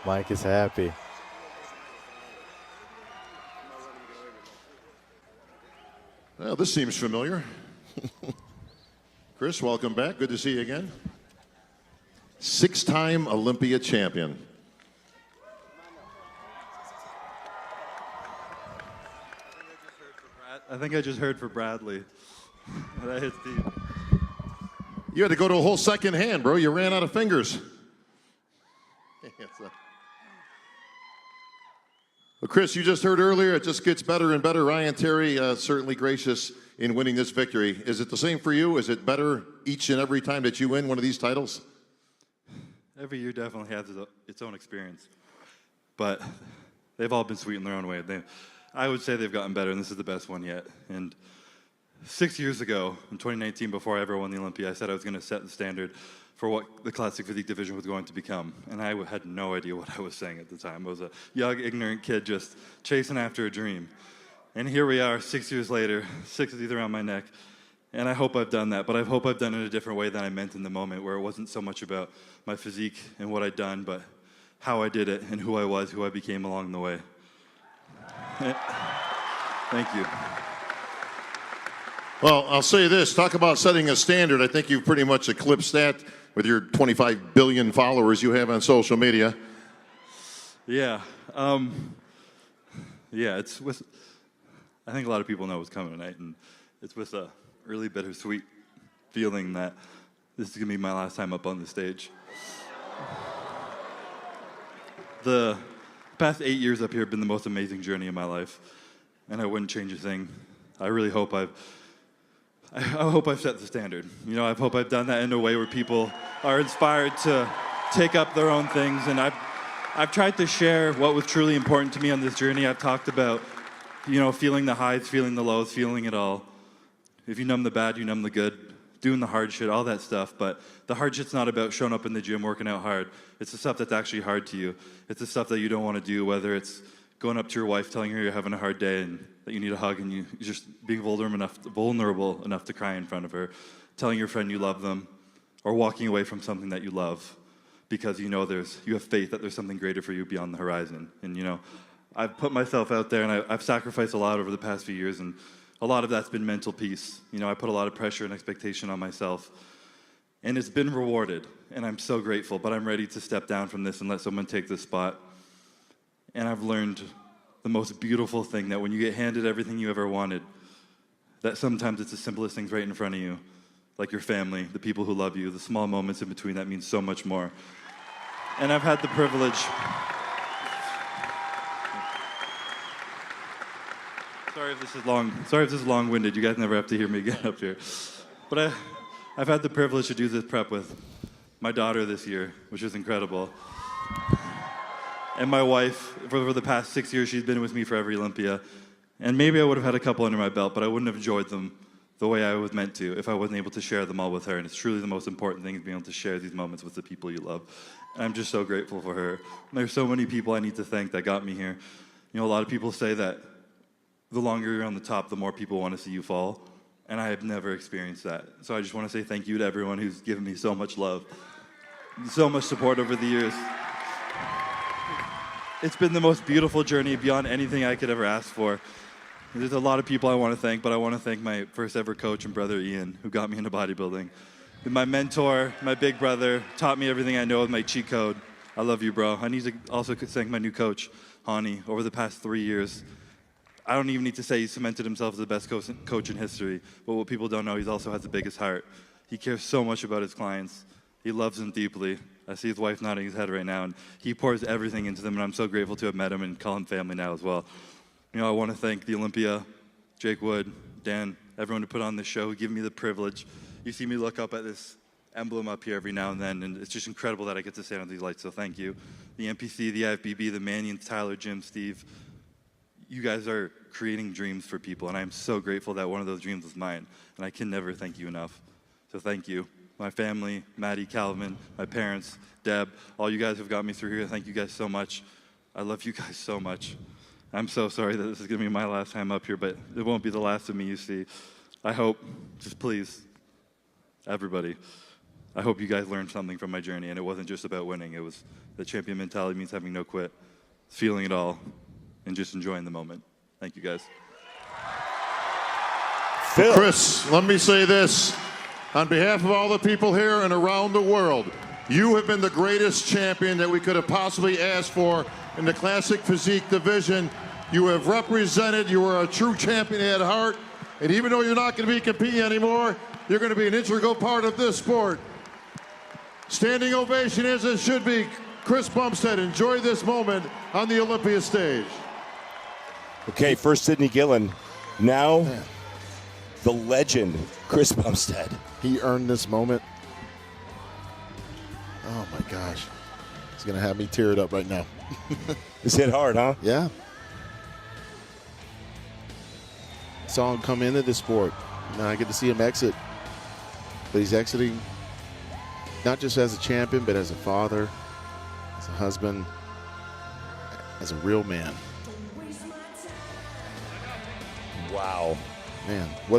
Mike is happy. Well, this seems familiar. Chris, welcome back. Good to see you again. Six-time Olympia champion. I think I just heard for Bradley. That hits deep. You had to go to a whole second hand, bro. You ran out of fingers. Well, Chris, you just heard earlier, it just gets better and better. Ryan Terry, certainly gracious in winning this victory. Is it the same for you? Is it better each and every time that you win one of these titles? Every year definitely has its own experience. But they've all been sweet in their own way. I would say they've gotten better, and this is the best one yet. And 6 years ago, in 2019, before I ever won the Olympia, I said I was going to set the standard for what the classic physique division was going to become. And I had no idea what I was saying at the time. I was a young, ignorant kid just chasing after a dream. And here we are, 6 years later, 6 teeth around my neck. And I hope I've done that, but I hope I've done it in a different way than I meant in the moment, where it wasn't so much about my physique and what I'd done, but how I did it and who I was, who I became along the way. Thank you. Well, I'll say this. Talk about setting a standard. I think you've pretty much eclipsed that with your 25 billion followers you have on social media. Yeah. It's with, I think a lot of people know what's coming tonight, and it's with a really bittersweet feeling that this is going to be my last time up on the stage. The past 8 years up here have been the most amazing journey of my life, and I wouldn't change a thing. I really hope I hope I've set the standard. You know, I hope I've done that in a way where people are inspired to take up their own things, and I've tried to share what was truly important to me on this journey. I've talked about, you know, feeling the highs, feeling the lows, feeling it all. If you numb the bad, you numb the good, doing the hard shit, all that stuff. But the hard shit's not about showing up in the gym, working out hard. It's the stuff that's actually hard to you. It's the stuff that you don't want to do, whether it's going up to your wife, telling her you're having a hard day and that you need a hug, and you're just being vulnerable enough to cry in front of her, telling your friend you love them, or walking away from something that you love because you know you have faith that there's something greater for you beyond the horizon. And you know, I've put myself out there, and I've sacrificed a lot over the past few years, and a lot of that's been mental peace. You know, I put a lot of pressure and expectation on myself, and it's been rewarded, and I'm so grateful, but I'm ready to step down from this and let someone take this spot. And I've learned the most beautiful thing, that when you get handed everything you ever wanted, that sometimes it's the simplest things right in front of you, like your family, the people who love you, the small moments in between that mean so much more. And I've had the privilege. Sorry if this is long-winded. You guys never have to hear me get up here. But I've had the privilege to do this prep with my daughter this year, which is incredible. And my wife, for the past 6 years, she's been with me for every Olympia. And maybe I would have had a couple under my belt, but I wouldn't have enjoyed them the way I was meant to if I wasn't able to share them all with her. And it's truly the most important thing, is being able to share these moments with the people you love. And I'm just so grateful for her. And there's so many people I need to thank that got me here. You know, a lot of people say that the longer you're on the top, the more people want to see you fall. And I have never experienced that. So I just want to say thank you to everyone who's given me so much love, so much support over the years. It's been the most beautiful journey beyond anything I could ever ask for. There's a lot of people I want to thank, but I want to thank my first ever coach and brother, Ian, who got me into bodybuilding. My mentor, my big brother, taught me everything I know with my cheat code. I love you, bro. I need to also thank my new coach, Hani, over the past 3 years. I don't even need to say he cemented himself as the best coach in history, but what people don't know, he also has the biggest heart. He cares so much about his clients. He loves them deeply. I see his wife nodding his head right now, and he pours everything into them, and I'm so grateful to have met him and call him family now as well. You know, I want to thank the Olympia, Jake Wood, Dan, everyone who put on this show, who gave me the privilege. You see me look up at this emblem up here every now and then, and it's just incredible that I get to stand under these lights, so thank you. The NPC, the IFBB, the Mannion, Tyler, Jim, Steve, you guys are creating dreams for people, and I'm so grateful that one of those dreams was mine, and I can never thank you enough. So thank you. My family, Maddie, Calvin, my parents, Deb, all you guys who've got me through here, thank you guys so much. I love you guys so much. I'm so sorry that this is going to be my last time up here, but it won't be the last of me, you see. I hope, just please, everybody, I hope you guys learned something from my journey, and it wasn't just about winning. It was the champion mentality means having no quit, feeling it all, and just enjoying the moment. Thank you, guys. Phil. Chris, let me say this. On behalf of all the people here and around the world, you have been the greatest champion that we could have possibly asked for in the classic physique division. You have represented, you are a true champion at heart, and even though you're not going to be competing anymore, you're going to be an integral part of this sport. Standing ovation as it should be. Chris Bumstead, enjoy this moment on the Olympia stage. Okay, first Sidney Gillen. Now, the legend, Chris Bumstead. He earned this moment. Oh my gosh. It's going to have me teared up right now. This hit hard, huh? Yeah. Saw him come into the sport. Now I get to see him exit. But he's exiting not just as a champion, but as a father, as a husband, as a real man. Wow. Man, what